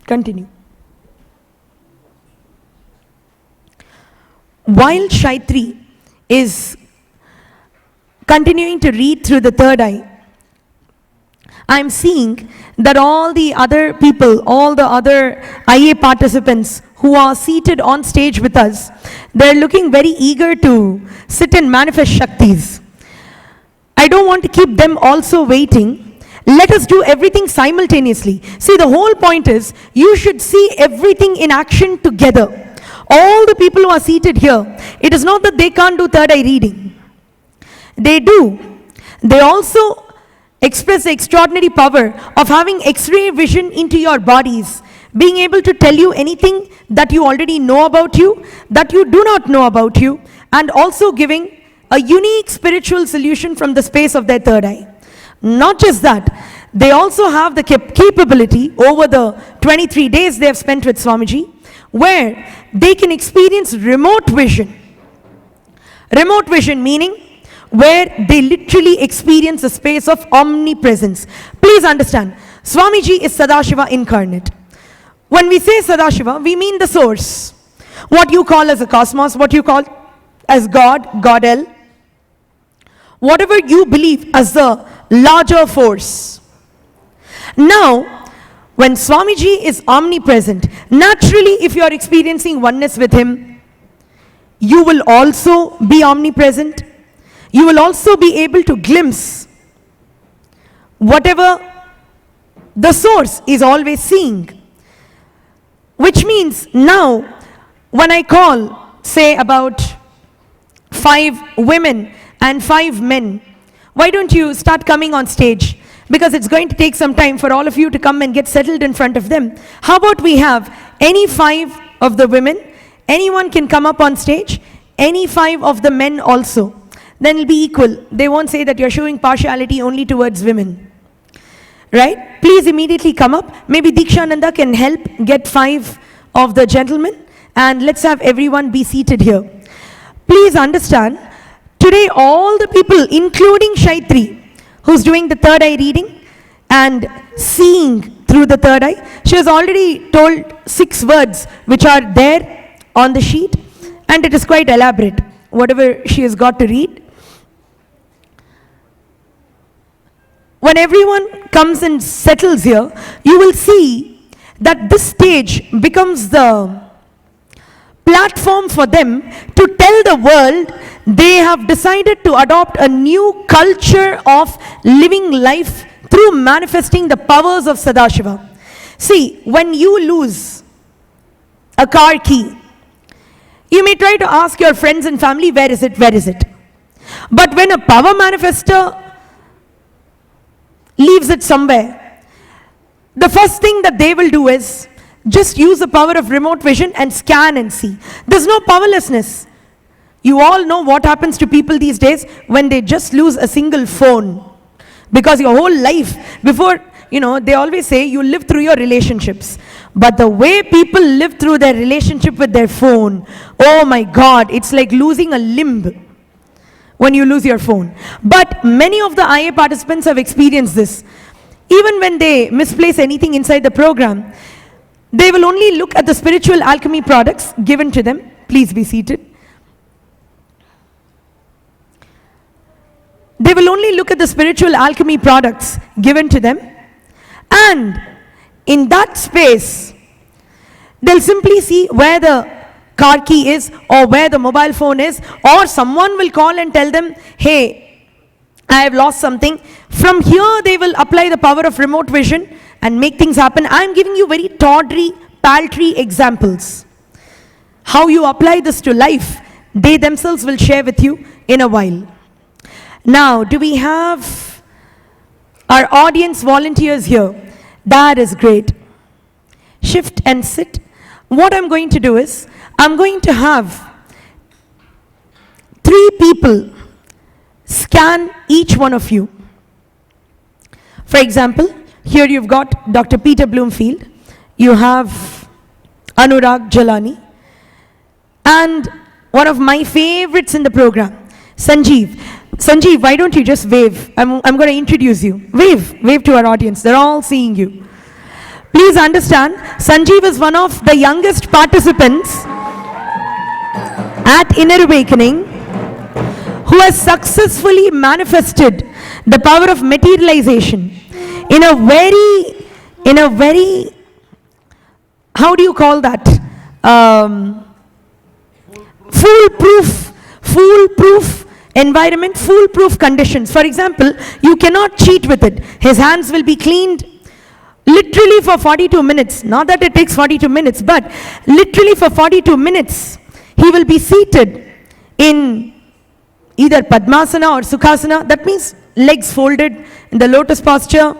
Continue. While Shaitri is continuing to read through the third eye, I'm seeing that all the other people, all the other IA participants who are seated on stage with us, they're looking very eager to sit and manifest Shaktis. I don't want to keep them also waiting. Let us do everything simultaneously. See, the whole point is, you should see everything in action together. All the people who are seated here, it is not that they can't do third eye reading. They do. They also express the extraordinary power of having X-ray vision into your bodies, being able to tell you anything that you already know about you, that you do not know about you, and also giving a unique spiritual solution from the space of their third eye. Not just that, they also have the capability over the 23 days they have spent with Swamiji, where they can experience remote vision. Remote vision meaning where they literally experience a space of omnipresence. Please understand, Swamiji is Sadhashiva incarnate. When we say Sadhashiva, we mean the source. What you call as a cosmos, what you call as God, Godel. Whatever you believe as the larger force. Now, when Swamiji is omnipresent, naturally if you are experiencing oneness with him, you will also be omnipresent. You will also be able to glimpse whatever the source is always seeing. Which means now, when I call, say about 5 women and 5 men, why don't you start coming on stage? Because it's going to take some time for all of you to come and get settled in front of them. How about we have any 5 of the women, anyone can come up on stage, any 5 of the men also. Then it'll be equal. They won't say that you're showing partiality only towards women. Right? Please immediately come up. Maybe Dikshananda can help get 5 of the gentlemen, and let's have everyone be seated here. Please understand, today all the people, including Shaitri, who's doing the third eye reading and seeing through the third eye, she has already told 6 words which are there on the sheet, and it is quite elaborate, whatever she has got to read. When everyone comes and settles here, you will see that this stage becomes the platform for them to tell the world they have decided to adopt a new culture of living life through manifesting the powers of Sadhashiva. See, when you lose a car key, you may try to ask your friends and family, where is it, where is it? But when a power manifester leaves it somewhere, the first thing that they will do is just use the power of remote vision and scan and see. There's no powerlessness. You all know what happens to people these days when they just lose a single phone. Because your whole life, before, they always say you live through your relationships. But the way people live through their relationship with their phone, oh my God, it's like losing a limb when you lose your phone. But many of the IA participants have experienced this. Even when they misplace anything inside the program, they will only look at the spiritual alchemy products given to them. Please be seated. They will only look at the spiritual alchemy products given to them, and in that space, they'll simply see where the car key is or where the mobile phone is, or someone will call and tell them, hey, I have lost something. From here, they will apply the power of remote vision and make things happen. I'm giving you very tawdry, paltry examples. How you apply this to life, they themselves will share with you in a while. Now, do we have our audience volunteers here? That is great. Shift and sit. What I'm going to do is, I'm going to have 3 people scan each one of you. For example, here you've got Dr. Peter Bloomfield, you have Anurag Jalani, and one of my favorites in the program, Sanjeev. Sanjeev, why don't you just wave? I'm going to introduce you. Wave to our audience. They're all seeing you. Please understand, Sanjeev is one of the youngest participants at Inner Awakening who has successfully manifested the power of materialization in a very, how do you call that? Foolproof environment, foolproof conditions. For example, you cannot cheat with it. His hands will be cleaned literally for 42 minutes. Not that it takes 42 minutes, but literally for 42 minutes, he will be seated in either Padmasana or Sukhasana. That means legs folded in the lotus posture.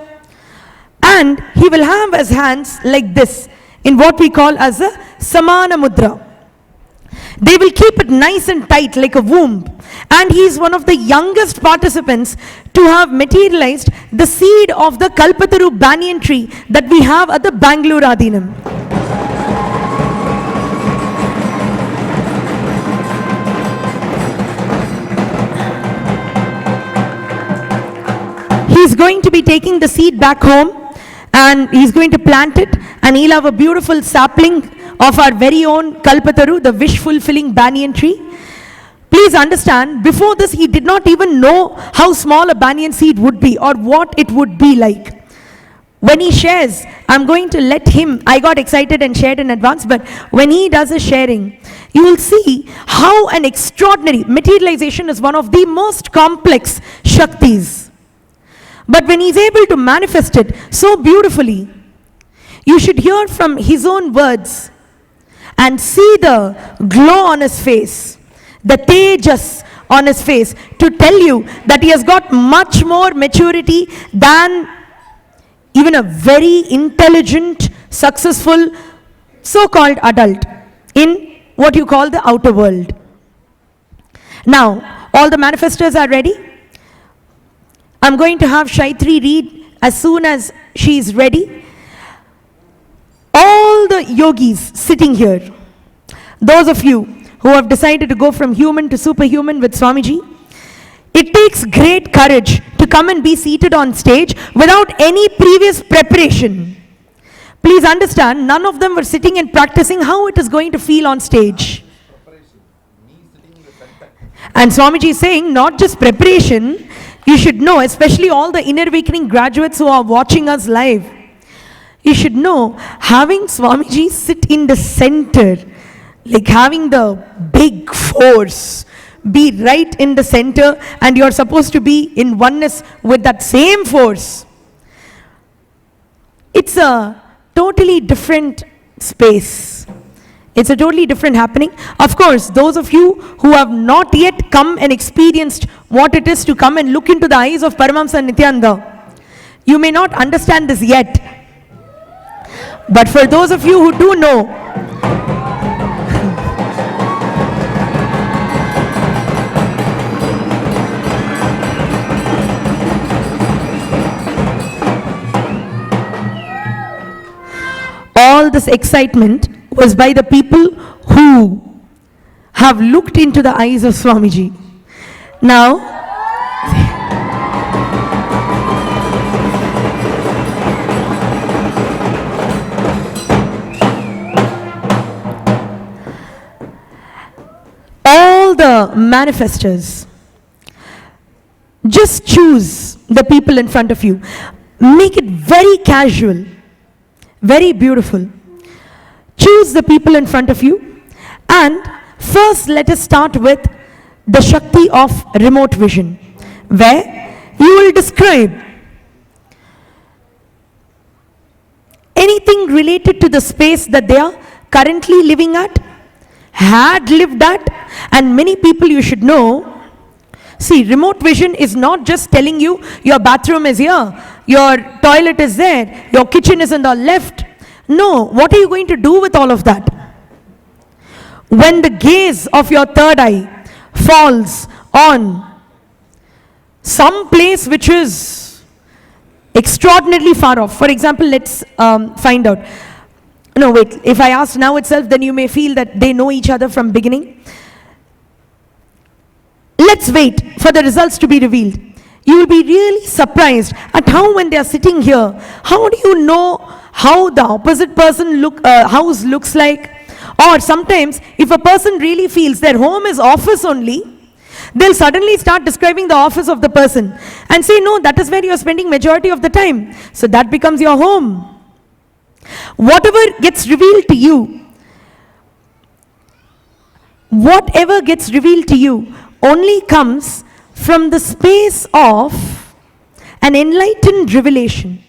And he will have his hands like this in what we call as a Samana Mudra. They will keep it nice and tight like a womb. And he is one of the youngest participants to have materialized the seed of the Kalpataru banyan tree that we have at the Bengaluru Adinam. He's going to be taking the seed back home and he's going to plant it, and he'll have a beautiful sapling of our very own Kalpataru, the wish-fulfilling banyan tree. Please understand, before this he did not even know how small a banyan seed would be or what it would be like. When he shares, I'm going to let him, I got excited and shared in advance, but when he does a sharing, you will see how an extraordinary, materialization is one of the most complex Shaktis. But when he's able to manifest it so beautifully, you should hear from his own words and see the glow on his face, the tejas on his face, to tell you that he has got much more maturity than even a very intelligent, successful, so-called adult in what you call the outer world. Now, all the manifestors are ready. I'm going to have Shaitri read as soon as she is ready. All the yogis sitting here, those of you who have decided to go from human to superhuman with Swamiji, it takes great courage to come and be seated on stage without any previous preparation. Please understand, none of them were sitting and practicing how it is going to feel on stage. And Swamiji is saying, not just preparation, you should know, especially all the Inner Awakening graduates who are watching us live, you should know, having Swamiji sit in the center, like having the big force, be right in the center, and you're supposed to be in oneness with that same force. It's a totally different space. It's a totally different happening. Of course, those of you who have not yet come and experienced what it is to come and look into the eyes of Paramahamsa Nithyananda, you may not understand this yet. But for those of you who do know, all this excitement was by the people who have looked into the eyes of Swamiji. Now, all the manifestors, just choose the people in front of you. Make it very casual, very beautiful. Choose the people in front of you, and first let us start with the Shakti of remote vision, where you will describe anything related to the space that they are currently living at, had lived at, and many people you should know. See, remote vision is not just telling you your bathroom is here, your toilet is there, your kitchen is on the left. No, what are you going to do with all of that? When the gaze of your third eye falls on some place which is extraordinarily far off. For example, let's find out. No, wait, if I ask now itself, then you may feel that they know each other from beginning. Let's wait for the results to be revealed. You will be really surprised at how when they are sitting here, how do you know how the opposite person house looks like. Or sometimes, if a person really feels their home is office only, they'll suddenly start describing the office of the person and say, no, that is where you're spending majority of the time. So that becomes your home. Whatever gets revealed to you, only comes from the space of an enlightened revelation.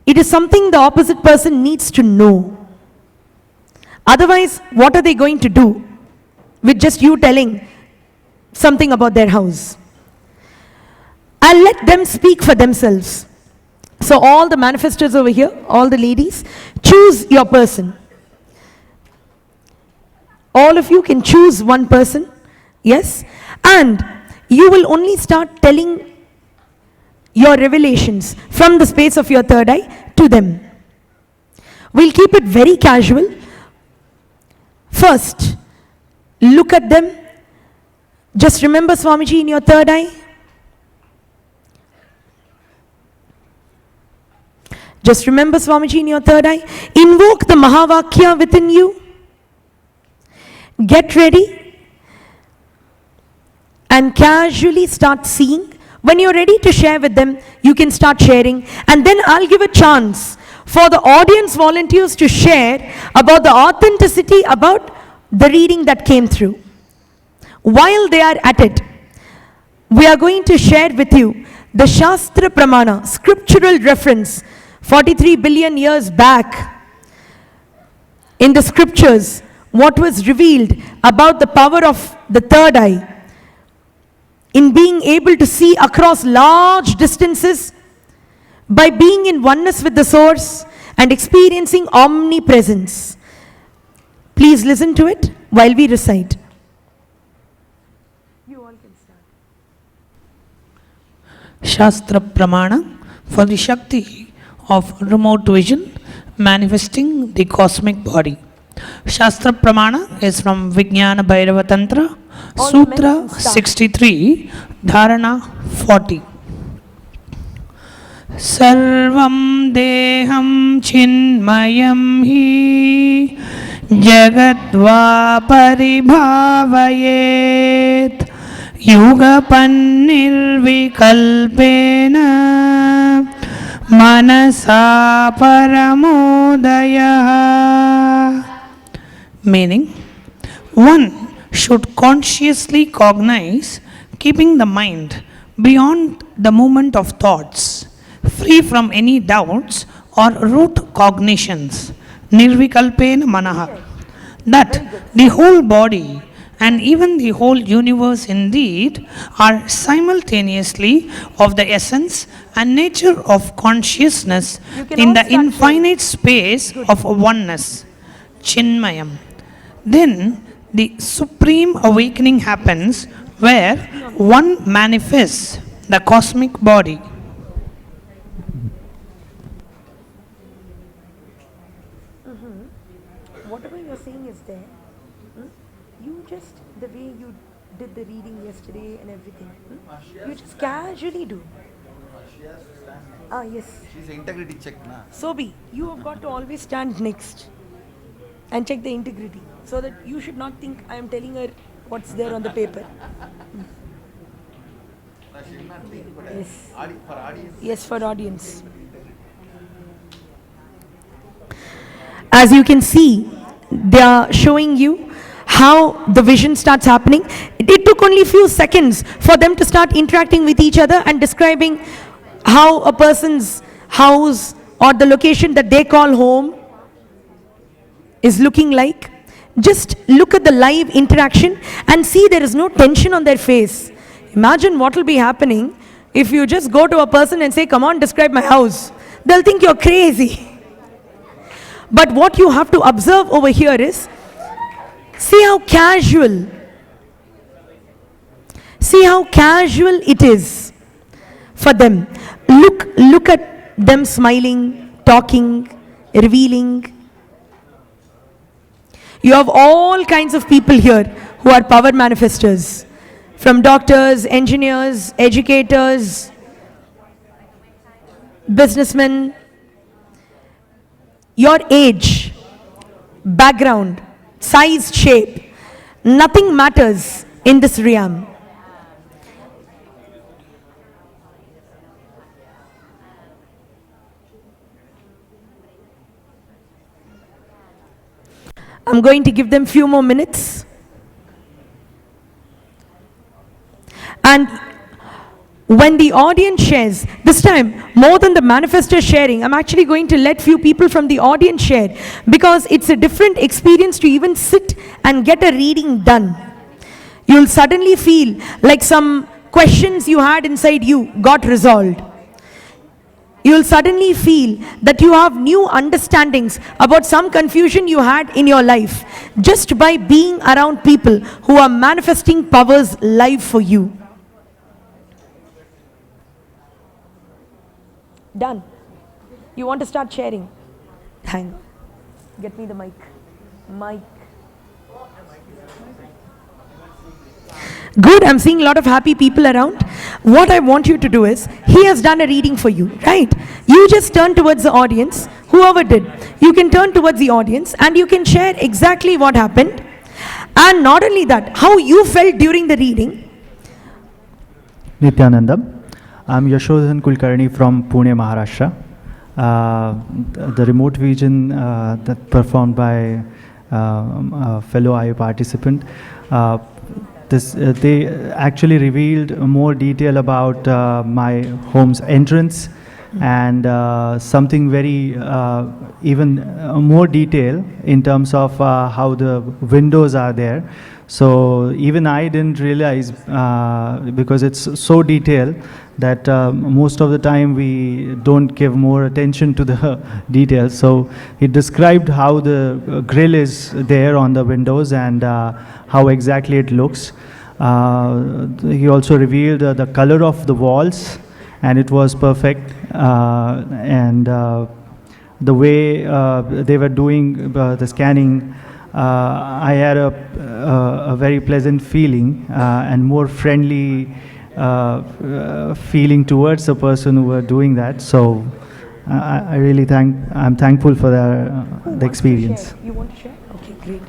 It is something the opposite person needs to know. Otherwise, what are they going to do with just you telling something about their house? I'll let them speak for themselves. So all the manifestors over here, all the ladies, choose your person. All of you can choose one person, yes? And you will only start telling your revelations from the space of your third eye to them. We'll keep it very casual. First, look at them. Just remember Swamiji in your third eye. Just remember Swamiji in your third eye. Invoke the Mahavakya within you. Get ready and casually start seeing. When you're ready to share with them, you can start sharing. And then I'll give a chance for the audience volunteers to share about the authenticity about the reading that came through. While they are at it, we are going to share with you the Shastra Pramana, scriptural reference, 43 billion years back in the scriptures, what was revealed about the power of the third eye in being able to see across large distances by being in oneness with the source and experiencing omnipresence. Please listen to it while we recite. You all can start. Shastra Pramana for the Shakti of remote vision manifesting the cosmic body. Shastra Pramana is from Vijnana Bhairava Tantra, Sutra 63, Dharana 40. Sarvam deham chinmayam hi jagatva paribhavayet yugapannirvikalpena manasa paramodaya. Meaning, one should consciously cognize, keeping the mind beyond the movement of thoughts, free from any doubts or root cognitions, nirvikalpena manaha, that the whole body and even the whole universe indeed are simultaneously of the essence and nature of consciousness in the infinite space of oneness, Chinmayam. Then the supreme awakening happens where one manifests the cosmic body. Whatever you're saying is there. You just, the way you did the reading yesterday and everything, you just casually do. Yes. She's integrity check, na? Sobi, you have got to always stand next and check the integrity so that you should not think I am telling her what's there on the paper. Yes. For audience. Yes, for audience. As you can see, they are showing you how the vision starts happening. It took only a few seconds for them to start interacting with each other and describing how a person's house or the location that they call home is looking like. Just look at the live interaction and see there is no tension on their face. Imagine what will be happening if you just go to a person and say, come on, describe my house. They'll think you're crazy. But what you have to observe over here is, see how casual it is for them. Look at them smiling, talking, revealing. You have all kinds of people here who are power manifestors, from doctors, engineers, educators, businessmen. your age, background, size, shape, nothing matters in this realm. I'm going to give them few more minutes. And when the audience shares, this time more than the manifestor sharing, I'm actually going to let few people from the audience share, because it's a different experience to even sit and get a reading done. You'll suddenly feel like some questions you had inside you got resolved. You'll suddenly feel that you have new understandings about some confusion you had in your life just by being around people who are manifesting powers live for you. Done. You want to start sharing? Hang on. Get me the mic. Mic. Good, I'm seeing a lot of happy people around. What I want you to do is, he has done a reading for you, right? You just turn towards the audience, whoever did. You can turn towards the audience and you can share exactly what happened. And not only that, how you felt during the reading. Nithyananda. I'm Yashodhan Kulkarni from Pune, Maharashtra. The remote vision that performed by a fellow IU participant, they actually revealed more detail about my home's entrance and something very even more detail in terms of how the windows are there. So even I didn't realize because it's so detailed that most of the time we don't give more attention to the details. So he described how the grill is there on the windows and how exactly it looks. He also revealed the color of the walls, and it was perfect. And the way they were doing the scanning, I had a very pleasant feeling and more friendly feeling towards the person who were doing that. So I really I'm thankful for the experience. You want to share? Okay, great.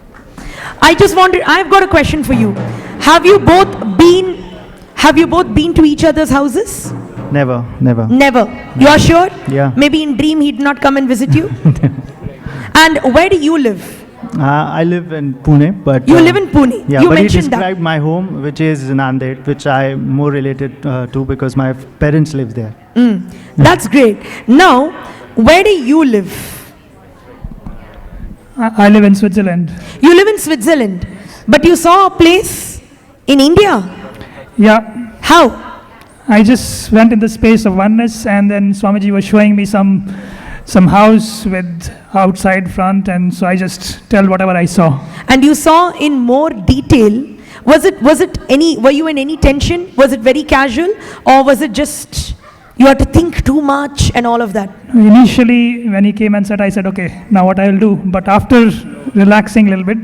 I've got a question for you. Have you both been to each other's houses? Never. Never. You are sure? Yeah. Maybe in dream he did not come and visit you? And where do you live? I live in Pune, but... You live in Pune? Yeah, you but he mentioned described that. my home, which is Nanded, which I'm more related to because my parents live there. That's great. Now, where do you live? I live in Switzerland. You live in Switzerland, but you saw a place in India? Yeah. How? I just went in the space of oneness, and then Swamiji was showing me some house with outside front, and so I just tell whatever I saw. And you saw in more detail. Were you in any tension? Was it very casual, or was it just you had to think too much and all of that? Initially, when he came and said, I said, okay, now what I will do. But after relaxing a little bit,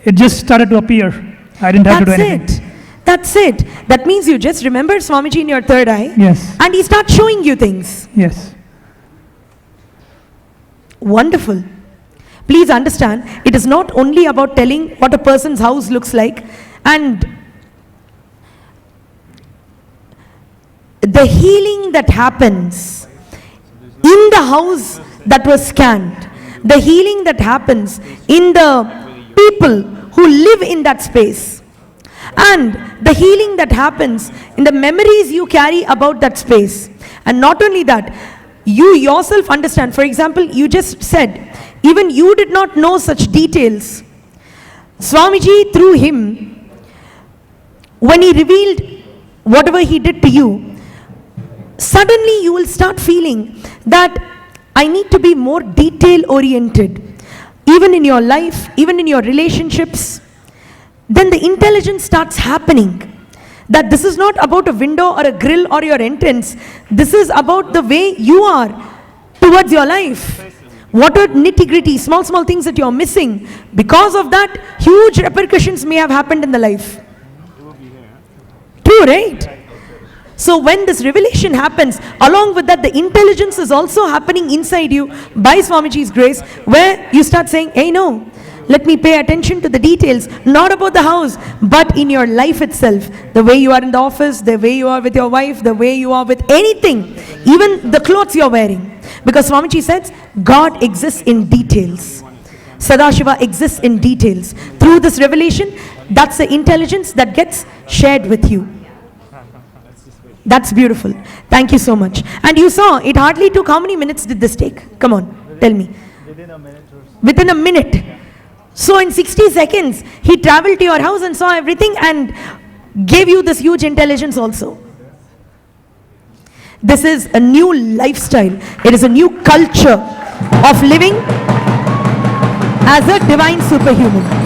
it just started to appear. I didn't have to do anything. That's it. That means you just remember Swamiji in your third eye. Yes. And he starts showing you things. Yes. Wonderful. Please understand, it is not only about telling what a person's house looks like, and the healing that happens in the house that was scanned, the healing that happens in the people who live in that space, and the healing that happens in the memories you carry about that space. And not only that, you yourself understand. For example, you just said, even you did not know such details. Swamiji, through him, when he revealed whatever he did to you, suddenly you will start feeling that I need to be more detail oriented, even in your life, even in your relationships. Then the intelligence starts happening. That this is not about a window or a grill or your entrance. This is about the way you are towards your life. What are nitty-gritty, small things that you're missing? Because of that, huge repercussions may have happened in the life. True, right? So when this revelation happens, along with that, the intelligence is also happening inside you by Swamiji's grace, where you start saying, hey, no, let me pay attention to the details, not about the house, but in your life itself. The way you are in the office, the way you are with your wife, the way you are with anything, even the clothes you're wearing. Because Swamiji says, God exists in details. Sadhashiva exists in details. Through this revelation, that's the intelligence that gets shared with you. That's beautiful. Thank you so much. And you saw, it hardly took, how many minutes did this take? Come on, tell me. Within a minute or so. Within a minute. So in 60 seconds, he traveled to your house and saw everything and gave you this huge intelligence also. This is a new lifestyle. It is a new culture of living as a divine superhuman.